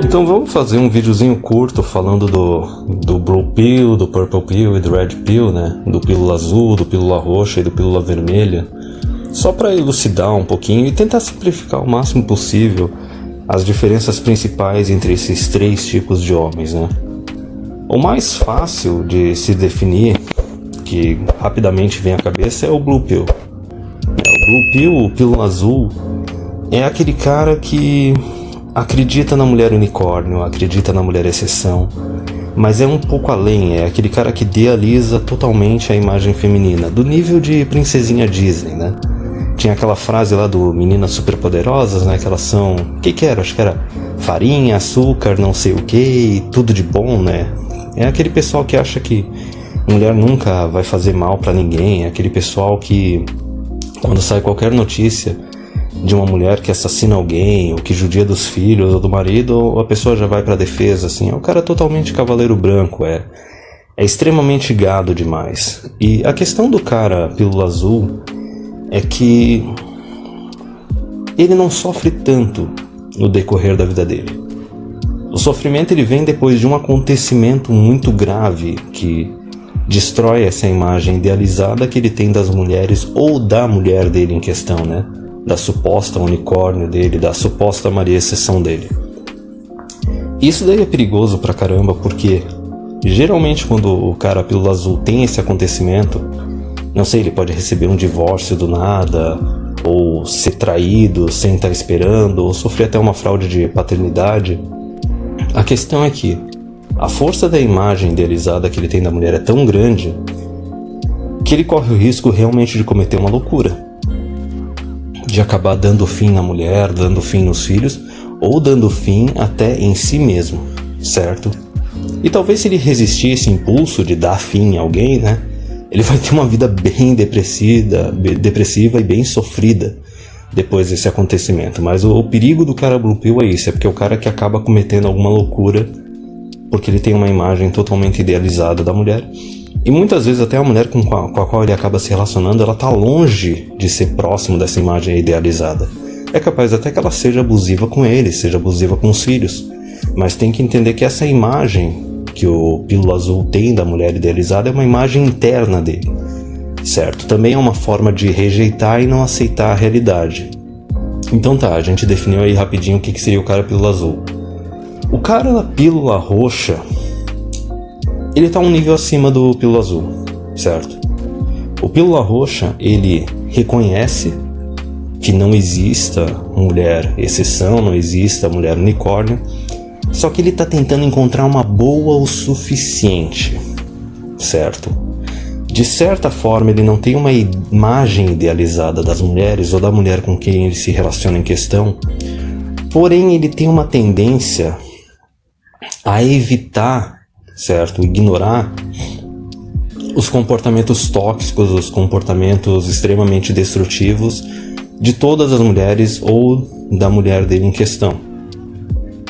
Então vamos fazer um videozinho curto falando do Blue Pill, do Purple Pill e do Red Pill, né? Do pílula azul, do pílula roxa e do pílula vermelha. Só para elucidar um pouquinho e tentar simplificar o máximo possível as diferenças principais entre esses três tipos de homens, né? O mais fácil de se definir, que rapidamente vem à cabeça, é o Blue Pill. O Blue Pill, o pílula azul, é aquele cara que acredita na mulher unicórnio, acredita na mulher exceção, mas é um pouco além, é aquele cara que idealiza totalmente a imagem feminina, do nível de princesinha Disney, né? Tinha aquela frase lá do Meninas Superpoderosas, né? Que elas são... O que era? Acho que era farinha, açúcar, não sei o que, tudo de bom, né? É aquele pessoal que acha que mulher nunca vai fazer mal pra ninguém, é aquele pessoal que, quando sai qualquer notícia de uma mulher que assassina alguém, ou que judia dos filhos ou do marido, a pessoa já vai pra defesa, assim. É um cara totalmente cavaleiro branco, é extremamente gado demais. E a questão do cara pílula azul é que ele não sofre tanto no decorrer da vida dele. O sofrimento ele vem depois de um acontecimento muito grave que destrói essa imagem idealizada que ele tem das mulheres ou da mulher dele em questão, né? Da suposta unicórnio dele, da suposta Maria Exceção dele. Isso daí é perigoso pra caramba, porque geralmente quando o cara pílula azul tem esse acontecimento, não sei, ele pode receber um divórcio do nada, ou ser traído sem estar esperando, ou sofrer até uma fraude de paternidade. A questão é que a força da imagem idealizada que ele tem da mulher é tão grande que ele corre o risco realmente de cometer uma loucura, de acabar dando fim na mulher, dando fim nos filhos, ou dando fim até em si mesmo, certo? E talvez se ele resistir a esse impulso de dar fim em alguém, né, ele vai ter uma vida bem depressiva e bem sofrida depois desse acontecimento. Mas o perigo do cara Blue Pill é isso, é porque é o cara que acaba cometendo alguma loucura porque ele tem uma imagem totalmente idealizada da mulher. E muitas vezes até a mulher com a qual ele acaba se relacionando, ela tá longe de ser próximo dessa imagem idealizada. É capaz até que ela seja abusiva com ele, seja abusiva com os filhos. Mas tem que entender que essa imagem que o pílula azul tem da mulher idealizada é uma imagem interna dele, certo? Também é uma forma de rejeitar e não aceitar a realidade. Então tá, a gente definiu aí rapidinho o que seria o cara pílula azul. O cara da pílula roxa, ele tá um nível acima do pílula azul, certo? O pílula roxa, ele reconhece que não exista mulher exceção, não exista mulher unicórnio, só que ele tá tentando encontrar uma boa o suficiente, certo? De certa forma, ele não tem uma imagem idealizada das mulheres ou da mulher com quem ele se relaciona em questão, porém ele tem uma tendência a evitar, certo? Ignorar os comportamentos tóxicos, os comportamentos extremamente destrutivos de todas as mulheres ou da mulher dele em questão.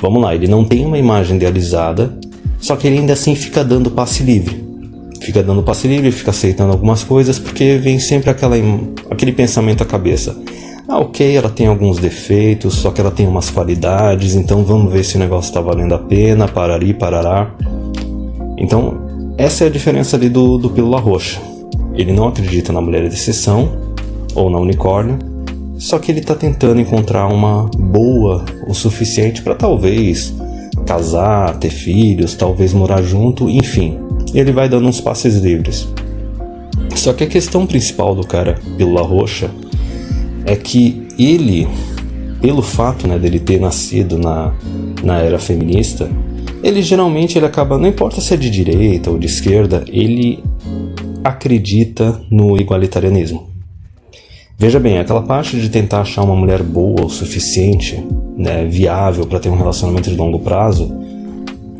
Vamos lá, ele não tem uma imagem idealizada, só que ele ainda assim fica dando passe livre. Fica dando passe livre, fica aceitando algumas coisas, porque vem sempre aquele pensamento à cabeça. Ah, ok, ela tem alguns defeitos, só que ela tem umas qualidades, então vamos ver se o negócio está valendo a pena, parari, parará. Então, essa é a diferença ali do pílula roxa. Ele não acredita na mulher de exceção, ou na unicórnio, só que ele está tentando encontrar uma boa o suficiente para talvez casar, ter filhos, talvez morar junto, enfim. Ele vai dando uns passes livres. Só que a questão principal do cara pílula roxa é que ele, pelo fato, né, dele ter nascido na era feminista, ele geralmente acaba, não importa se é de direita ou de esquerda, ele acredita no igualitarianismo. Veja bem, aquela parte de tentar achar uma mulher boa o suficiente, né, viável para ter um relacionamento de longo prazo,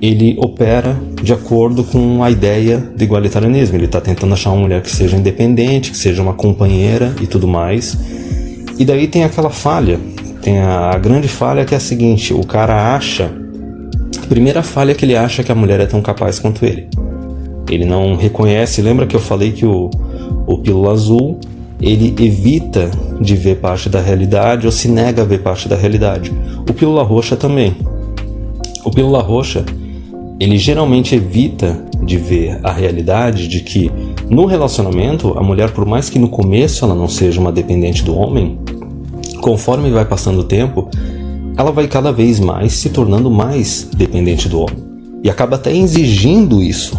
ele opera de acordo com a ideia do igualitarianismo. Ele está tentando achar uma mulher que seja independente, que seja uma companheira e tudo mais. E daí tem aquela falha, tem a grande falha que é a seguinte: o cara acha, a primeira falha é que ele acha que a mulher é tão capaz quanto ele. Ele não reconhece, lembra que eu falei que o pílula azul, ele evita de ver parte da realidade ou se nega a ver parte da realidade. O pílula roxa também. O pílula roxa, ele geralmente evita de ver a realidade de que no relacionamento, a mulher, por mais que no começo ela não seja uma dependente do homem, conforme vai passando o tempo, ela vai cada vez mais se tornando mais dependente do homem. E acaba até exigindo isso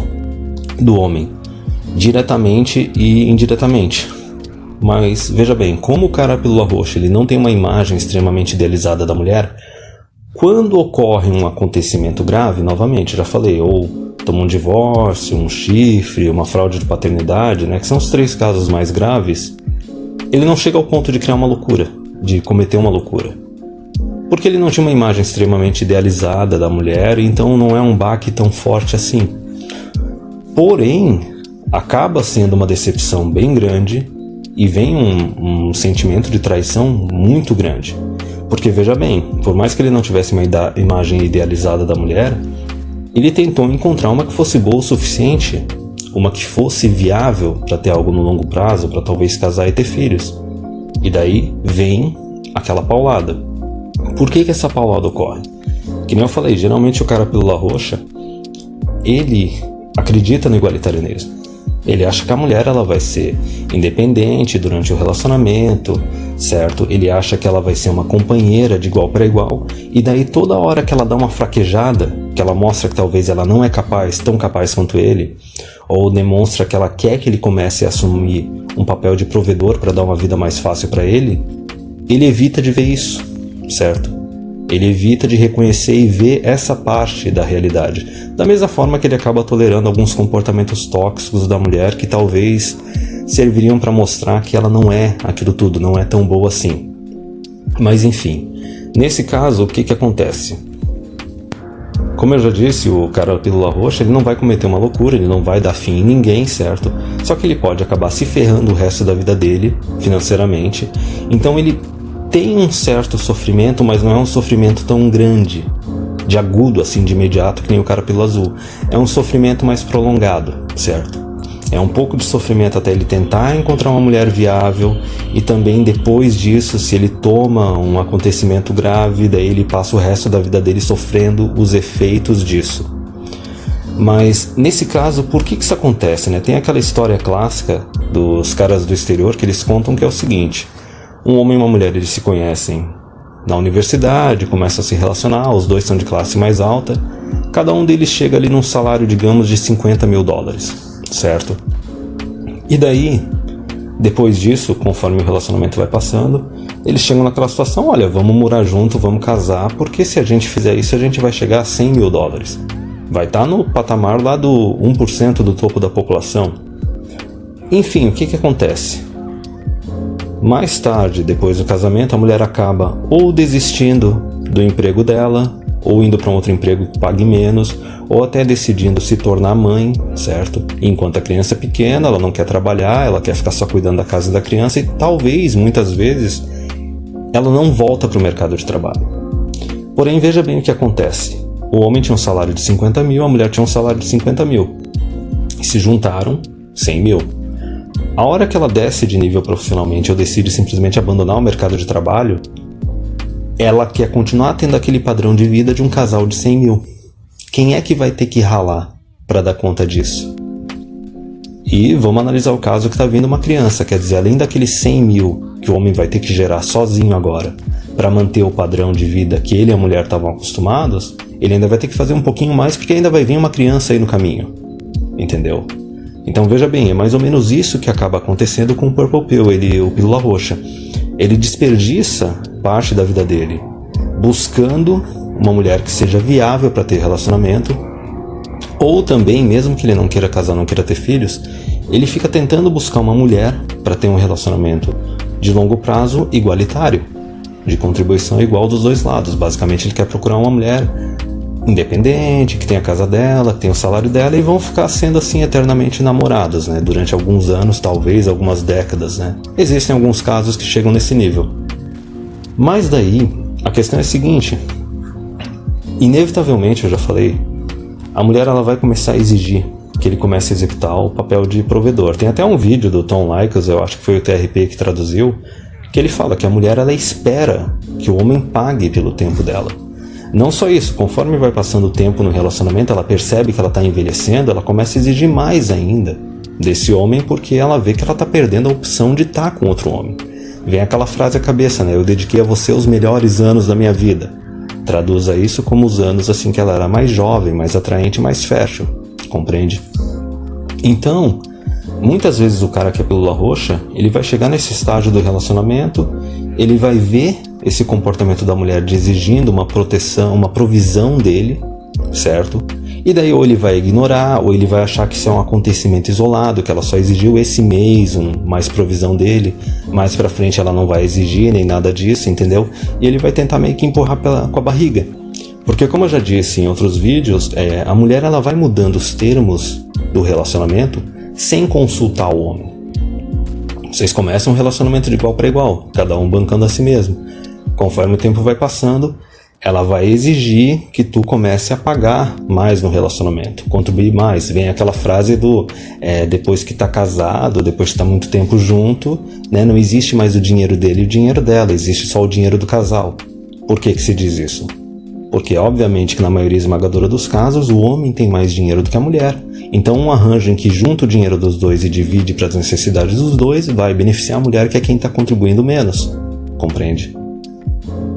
do homem, diretamente e indiretamente. Mas veja bem, como o cara pílula roxa ele não tem uma imagem extremamente idealizada da mulher, quando ocorre um acontecimento grave, novamente, já falei, ou toma um divórcio, um chifre, uma fraude de paternidade, né, que são os 3 casos mais graves, ele não chega ao ponto de criar uma loucura, de cometer uma loucura. Porque ele não tinha uma imagem extremamente idealizada da mulher, então não é um baque tão forte assim. Porém, acaba sendo uma decepção bem grande e vem um sentimento de traição muito grande. Porque veja bem, por mais que ele não tivesse uma imagem idealizada da mulher, ele tentou encontrar uma que fosse boa o suficiente, uma que fosse viável para ter algo no longo prazo, para talvez casar e ter filhos. E daí vem aquela paulada. Por que essa paulada ocorre? Que nem eu falei, geralmente o cara pílula roxa, ele acredita no igualitarianismo. Ele acha que a mulher ela vai ser independente durante o relacionamento, certo? Ele acha que ela vai ser uma companheira de igual para igual, e daí toda hora que ela dá uma fraquejada, que ela mostra que talvez ela não é capaz, tão capaz quanto ele, ou demonstra que ela quer que ele comece a assumir um papel de provedor para dar uma vida mais fácil para ele evita de ver isso, certo? Ele evita de reconhecer e ver essa parte da realidade. Da mesma forma que ele acaba tolerando alguns comportamentos tóxicos da mulher que talvez serviriam para mostrar que ela não é aquilo tudo, não é tão boa assim. Mas enfim, nesse caso, o que acontece? Como eu já disse, o cara pílula roxa, ele não vai cometer uma loucura, ele não vai dar fim em ninguém, certo? Só que ele pode acabar se ferrando o resto da vida dele, financeiramente. Então ele tem um certo sofrimento, mas não é um sofrimento tão grande, de agudo, assim, de imediato, que nem o cara pílula azul. É um sofrimento mais prolongado, certo? É um pouco de sofrimento até ele tentar encontrar uma mulher viável, e também depois disso, se ele toma um acontecimento grave, daí ele passa o resto da vida dele sofrendo os efeitos disso. Mas nesse caso, por que isso acontece, né? Tem aquela história clássica dos caras do exterior que eles contam que é o seguinte: um homem e uma mulher, eles se conhecem na universidade, começam a se relacionar, os dois são de classe mais alta, cada um deles chega ali num salário, digamos, de $50 mil, certo? E daí, depois disso, conforme o relacionamento vai passando, eles chegam naquela situação: olha, vamos morar junto, vamos casar, porque se a gente fizer isso, a gente vai chegar a $100 mil. Vai estar no patamar lá do 1% do topo da população. Enfim, o que acontece? Mais tarde, depois do casamento, a mulher acaba ou desistindo do emprego dela, ou indo para um outro emprego que pague menos, ou até decidindo se tornar mãe, certo? Enquanto a criança é pequena, ela não quer trabalhar, ela quer ficar só cuidando da casa e da criança, e talvez, muitas vezes, ela não volta para o mercado de trabalho. Porém, veja bem o que acontece. O homem tinha um salário de 50 mil, a mulher tinha um salário de 50 mil. E se juntaram 100 mil. A hora que ela desce de nível profissionalmente ou decide simplesmente abandonar o mercado de trabalho, ela quer continuar tendo aquele padrão de vida de um casal de 100 mil. Quem é que vai ter que ralar para dar conta disso? E vamos analisar o caso que está vindo uma criança, quer dizer, além daqueles 100 mil que o homem vai ter que gerar sozinho agora para manter o padrão de vida que ele e a mulher estavam acostumados, ele ainda vai ter que fazer um pouquinho mais porque ainda vai vir uma criança aí no caminho, entendeu? Então veja bem, é mais ou menos isso que acaba acontecendo com o Purple Pill, o pílula roxa. Ele desperdiça parte da vida dele buscando uma mulher que seja viável para ter relacionamento, ou também, mesmo que ele não queira casar, não queira ter filhos, ele fica tentando buscar uma mulher para ter um relacionamento de longo prazo igualitário, de contribuição igual dos dois lados. Basicamente ele quer procurar uma mulher independente, que tem a casa dela, que tem o salário dela, e vão ficar sendo assim eternamente namorados, né? Durante alguns anos, talvez algumas décadas, né? Existem alguns casos que chegam nesse nível. Mas daí, a questão é a seguinte: inevitavelmente, eu já falei, a mulher ela vai começar a exigir que ele comece a executar o papel de provedor. Tem até um vídeo do Tom Likas, eu acho que foi o TRP que traduziu, que ele fala que a mulher ela espera que o homem pague pelo tempo dela. Não só isso, conforme vai passando o tempo no relacionamento, ela percebe que ela está envelhecendo, ela começa a exigir mais ainda desse homem, porque ela vê que ela está perdendo a opção de estar com outro homem. Vem aquela frase à cabeça, né? Eu dediquei a você os melhores anos da minha vida. Traduza isso como os anos assim que ela era mais jovem, mais atraente, mais fértil. Compreende? Então, muitas vezes o cara que é pílula roxa, ele vai chegar nesse estágio do relacionamento, ele vai ver esse comportamento da mulher de exigindo uma proteção, uma provisão dele, certo? E daí ou ele vai ignorar, ou ele vai achar que isso é um acontecimento isolado, que ela só exigiu esse mês mais provisão dele, mais pra frente ela não vai exigir nem nada disso, entendeu? E ele vai tentar meio que empurrar com a barriga. Porque como eu já disse em outros vídeos, a mulher ela vai mudando os termos do relacionamento sem consultar o homem. Vocês começam um relacionamento de igual para igual, cada um bancando a si mesmo. Conforme o tempo vai passando, ela vai exigir que tu comece a pagar mais no relacionamento, contribuir mais. Vem aquela frase do depois que tá casado, depois que tá muito tempo junto, né, não existe mais o dinheiro dele e o dinheiro dela, existe só o dinheiro do casal. Por que se diz isso? Porque obviamente que na maioria esmagadora dos casos o homem tem mais dinheiro do que a mulher. Então um arranjo em que junta o dinheiro dos dois e divide para as necessidades dos dois vai beneficiar a mulher, que é quem está contribuindo menos. Compreende?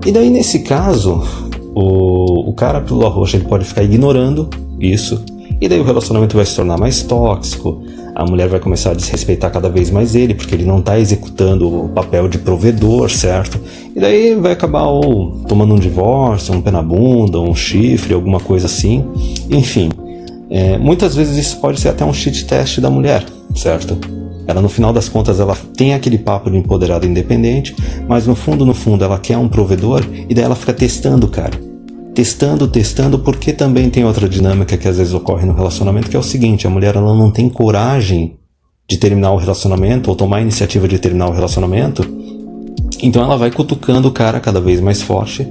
E daí nesse caso, o cara pílula roxa ele pode ficar ignorando isso, e daí o relacionamento vai se tornar mais tóxico, a mulher vai começar a desrespeitar cada vez mais ele, porque ele não está executando o papel de provedor, certo? E daí vai acabar ou tomando um divórcio, um pé na bunda, um chifre, alguma coisa assim. Enfim, muitas vezes isso pode ser até um cheat test da mulher, certo? Ela, no final das contas, ela tem aquele papo de empoderada independente, mas no fundo, ela quer um provedor, e daí ela fica testando, cara. Testando, porque também tem outra dinâmica que às vezes ocorre no relacionamento, que é o seguinte: a mulher ela não tem coragem de terminar o relacionamento, ou tomar a iniciativa de terminar o relacionamento, então ela vai cutucando o cara cada vez mais forte,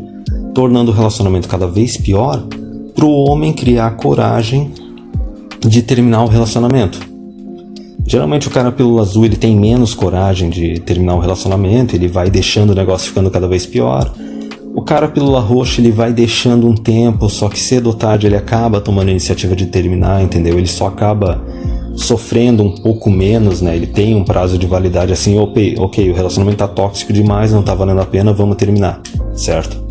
tornando o relacionamento cada vez pior, pro homem criar coragem de terminar o relacionamento. Geralmente o cara pílula azul ele tem menos coragem de terminar o relacionamento, ele vai deixando o negócio ficando cada vez pior. O cara pílula roxa ele vai deixando um tempo, só que cedo ou tarde ele acaba tomando a iniciativa de terminar, entendeu? Ele só acaba sofrendo um pouco menos, né? Ele tem um prazo de validade assim, ok, o relacionamento tá tóxico demais, não tá valendo a pena, vamos terminar, certo?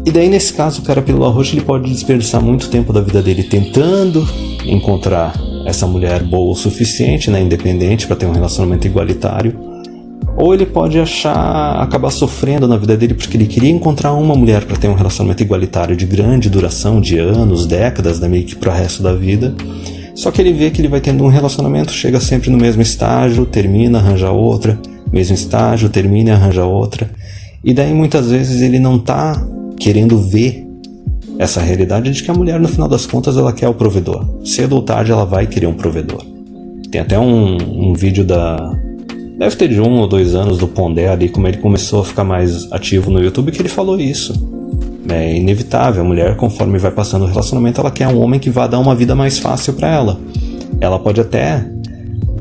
E daí nesse caso o cara pílula roxa ele pode desperdiçar muito tempo da vida dele tentando encontrar essa mulher boa o suficiente, né, independente, para ter um relacionamento igualitário, ou ele pode acabar sofrendo na vida dele porque ele queria encontrar uma mulher para ter um relacionamento igualitário de grande duração, de anos, décadas, né, meio que para o resto da vida. Só que ele vê que ele vai tendo um relacionamento, chega sempre no mesmo estágio, termina, arranja outra, mesmo estágio, termina e arranja outra, e daí muitas vezes ele não tá querendo ver essa realidade de que a mulher, no final das contas, ela quer o provedor. Cedo ou tarde ela vai querer um provedor. Tem até um vídeo deve ter de 1 ou 2 anos, do Pondé ali, como ele começou a ficar mais ativo no YouTube, que ele falou isso. É inevitável, a mulher, conforme vai passando o relacionamento, ela quer um homem que vá dar uma vida mais fácil para ela. Ela pode até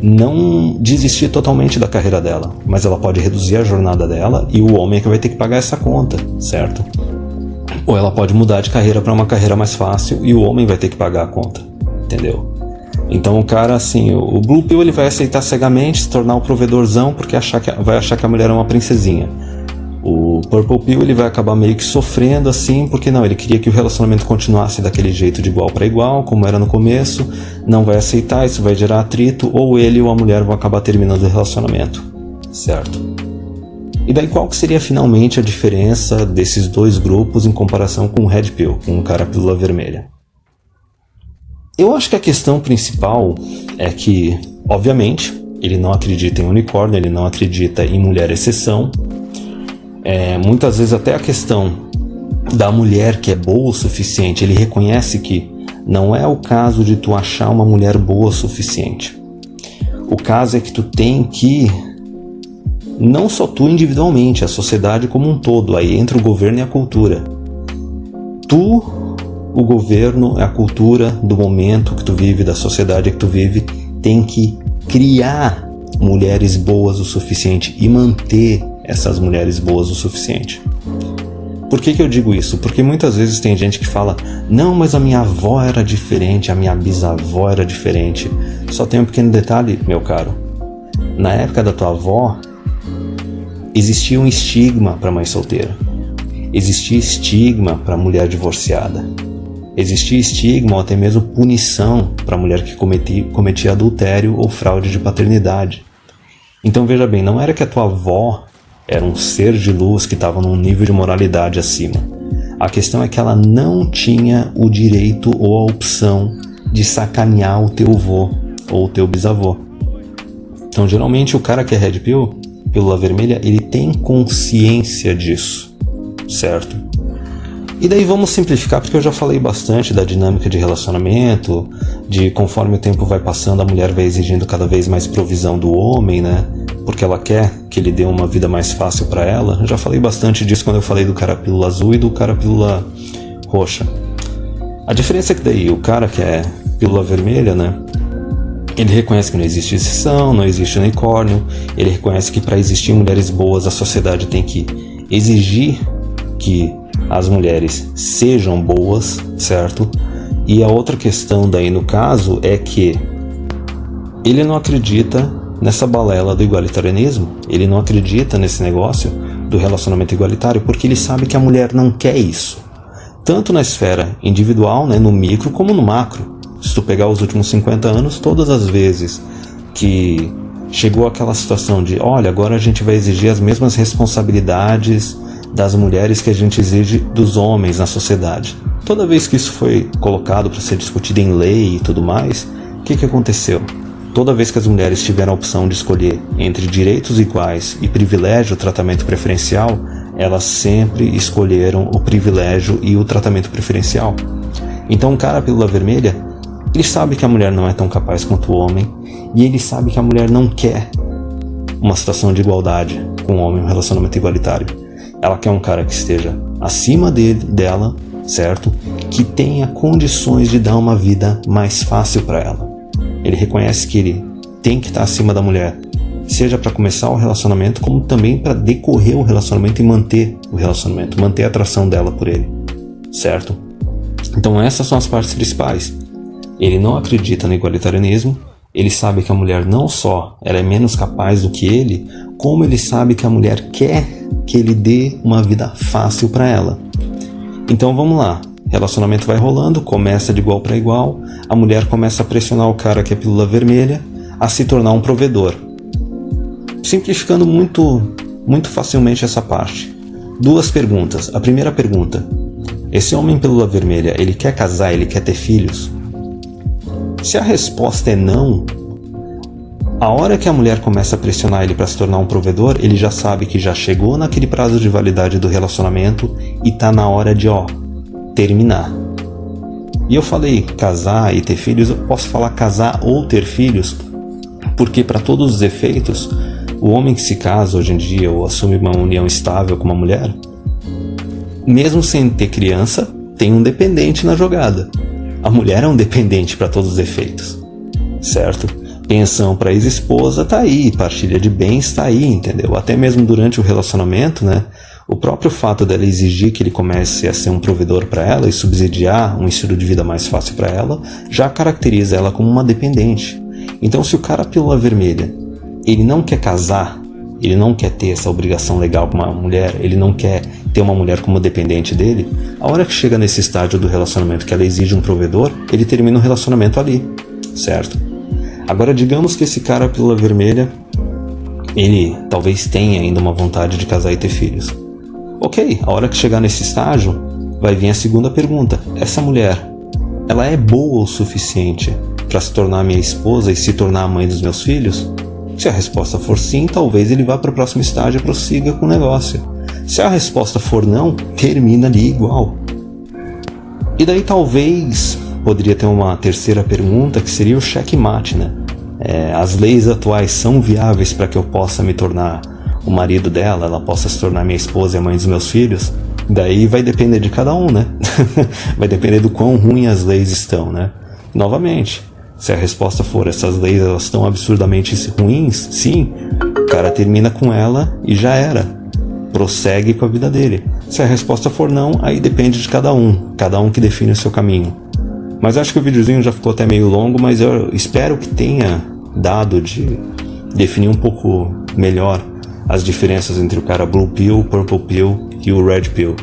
não desistir totalmente da carreira dela, mas ela pode reduzir a jornada dela e o homem é que vai ter que pagar essa conta, certo? Ou ela pode mudar de carreira para uma carreira mais fácil e o homem vai ter que pagar a conta, entendeu? Então o cara, assim, o Blue Pill ele vai aceitar cegamente se tornar um provedorzão porque vai achar que a mulher é uma princesinha. O Purple Pill ele vai acabar meio que sofrendo assim, porque não, ele queria que o relacionamento continuasse daquele jeito de igual para igual, como era no começo, não vai aceitar, isso vai gerar atrito, ou ele ou a mulher vão acabar terminando o relacionamento, certo? E daí qual que seria finalmente a diferença desses dois grupos em comparação com o Red Pill, com o cara pílula vermelha? Eu acho que a questão principal é que, obviamente, ele não acredita em unicórnio, ele não acredita em mulher exceção. Muitas vezes até a questão da mulher que é boa o suficiente, ele reconhece que não é o caso de tu achar uma mulher boa o suficiente. O caso é que tu tem que, não só tu individualmente, a sociedade como um todo, aí entra o governo e a cultura. Tu, o governo, a cultura do momento que tu vive, da sociedade que tu vive, tem que criar mulheres boas o suficiente e manter essas mulheres boas o suficiente. Por que eu digo isso? Porque muitas vezes tem gente que fala: não, mas a minha avó era diferente, a minha bisavó era diferente. Só tem um pequeno detalhe, meu caro. Na época da tua avó, existia um estigma para mãe solteira. Existia estigma para mulher divorciada. Existia estigma ou até mesmo punição para mulher que cometia adultério ou fraude de paternidade. Então veja bem, não era que a tua avó era um ser de luz que estava num nível de moralidade acima. A questão é que ela não tinha o direito ou a opção de sacanear o teu avô ou o teu bisavô. Então geralmente o cara que é Red Pill, pílula vermelha, ele tem consciência disso, certo? E daí vamos simplificar, porque eu já falei bastante da dinâmica de relacionamento, de conforme o tempo vai passando, a mulher vai exigindo cada vez mais provisão do homem, né? Porque ela quer que ele dê uma vida mais fácil para ela. Eu já falei bastante disso quando eu falei do cara pílula azul e do cara pílula roxa. A diferença é que daí o cara que é pílula vermelha, né? Ele reconhece que não existe exceção, não existe unicórnio. Ele reconhece que para existir mulheres boas, a sociedade tem que exigir que as mulheres sejam boas, certo? E a outra questão daí no caso é que ele não acredita nessa balela do igualitarianismo. Ele não acredita nesse negócio do relacionamento igualitário porque ele sabe que a mulher não quer isso. Tanto na esfera individual, né, no micro, como no macro. Se tu pegar os últimos 50 anos, todas as vezes que chegou aquela situação de, olha, agora a gente vai exigir as mesmas responsabilidades das mulheres que a gente exige dos homens na sociedade. Toda vez que isso foi colocado para ser discutido em lei e tudo mais, o que aconteceu? Toda vez que as mulheres tiveram a opção de escolher entre direitos iguais e privilégio, tratamento preferencial, elas sempre escolheram o privilégio e o tratamento preferencial. Então, um cara pílula vermelha, ele sabe que a mulher não é tão capaz quanto o homem, e ele sabe que a mulher não quer uma situação de igualdade com o homem, um relacionamento igualitário. Ela quer um cara que esteja acima dela, certo? Que tenha condições de dar uma vida mais fácil para ela. Ele reconhece que ele tem que estar acima da mulher, seja para começar o relacionamento, como também para decorrer o relacionamento e manter o relacionamento, manter a atração dela por ele, certo? Então essas são as partes principais. Ele não acredita no igualitarianismo, ele sabe que a mulher não só ela é menos capaz do que ele, como ele sabe que a mulher quer que ele dê uma vida fácil para ela. Então vamos lá, relacionamento vai rolando, começa de igual para igual, a mulher começa a pressionar o cara que é pílula vermelha a se tornar um provedor. Simplificando muito facilmente essa parte. Duas perguntas. A primeira pergunta: esse homem pílula vermelha, ele quer casar, ele quer ter filhos? Se a resposta é não, a hora que a mulher começa a pressionar ele para se tornar um provedor, ele já sabe que já chegou naquele prazo de validade do relacionamento e tá na hora de, terminar. E eu falei casar e ter filhos, eu posso falar casar ou ter filhos, porque para todos os efeitos, o homem que se casa hoje em dia ou assume uma união estável com uma mulher, mesmo sem ter criança, tem um dependente na jogada. A mulher é um dependente para todos os efeitos, certo? Pensão para ex-esposa tá aí, partilha de bens tá aí, entendeu? Até mesmo durante o relacionamento, né? O próprio fato dela exigir que ele comece a ser um provedor para ela e subsidiar um estilo de vida mais fácil para ela, já caracteriza ela como uma dependente. Então, se o cara pílula vermelha, ele não quer casar, ele não quer ter essa obrigação legal com uma mulher, ele não quer ter uma mulher como dependente dele, a hora que chega nesse estágio do relacionamento que ela exige um provedor, ele termina o relacionamento ali, certo? Agora, digamos que esse cara pílula vermelha, ele talvez tenha ainda uma vontade de casar e ter filhos. Ok, a hora que chegar nesse estágio, vai vir a segunda pergunta. Essa mulher, ela é boa o suficiente para se tornar minha esposa e se tornar a mãe dos meus filhos? Se a resposta for sim, talvez ele vá para o próximo estágio e prossiga com o negócio. Se a resposta for não, termina ali igual. E daí talvez poderia ter uma terceira pergunta, que seria o checkmate, né? As leis atuais são viáveis para que eu possa me tornar o marido dela, ela possa se tornar minha esposa e a mãe dos meus filhos? Daí vai depender de cada um, né? Vai depender do quão ruim as leis estão, né? Novamente, se a resposta for essas leis elas estão absurdamente ruins, sim, o cara termina com ela e já era. prossegue com a vida dele. Se a resposta for não, aí depende de cada um que define o seu caminho. Mas acho que o videozinho já ficou até meio longo, mas eu espero que tenha dado de definir um pouco melhor as diferenças entre o cara Blue Pill, Purple Pill e o Red Pill.